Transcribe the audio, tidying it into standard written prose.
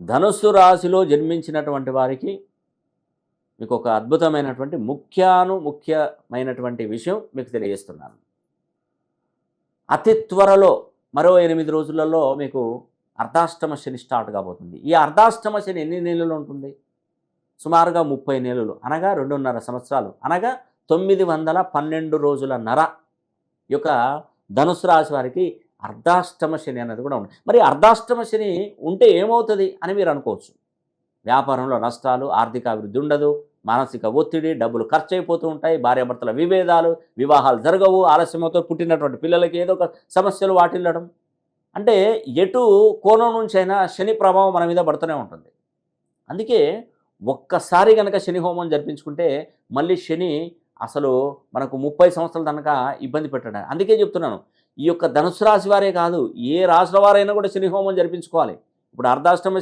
ధనుస్సు రాశిలో జన్మించినటువంటి వారికి మీకు ఒక అద్భుతమైనటువంటి ముఖ్యమైనటువంటి విషయం మీకు తెలియజేస్తున్నాను. అతి త్వరలో మరో 8 రోజులలో మీకు అర్ధాష్టమ శని స్టార్ట్ కాబోతుంది. ఈ అర్ధాష్టమ శని ఎన్ని నెలలు ఉంటుంది? సుమారుగా 30 నెలలు, అనగా 2.5 సంవత్సరాలు, అనగా 912 రోజుల నర యొక్క ధనుసు రాశి వారికి అర్ధాష్టమ శని అనేది కూడా ఉంది. మరి అర్ధాష్టమ శని ఉంటే ఏమవుతుంది అని మీరు అనుకోవచ్చు. వ్యాపారంలో నష్టాలు, ఆర్థిక అభివృద్ధి ఉండదు, మానసిక ఒత్తిడి, డబ్బులు ఖర్చు అయిపోతూ ఉంటాయి, భార్యాభర్తల విభేదాలు, వివాహాలు జరగవు, ఆలస్యంతో పుట్టినటువంటి పిల్లలకి ఏదో ఒక సమస్యలు వాటిల్లడం. అంటే ఎటు కోణం నుంచైనా శని ప్రభావం మన మీద పడుతూనే ఉంటుంది. అందుకే ఒక్కసారి కనుక శని హోమం జరిపించుకుంటే మళ్ళీ శని అసలు మనకు 30 సంవత్సరాల దాకా ఇబ్బంది పెట్టడం. అందుకే చెప్తున్నాను, ఈ యొక్క ధనుసు రాశి వారే కాదు, ఏ రాశుల వారైనా కూడా శని హోమం జరిపించుకోవాలి. ఇప్పుడు అర్ధాష్టమ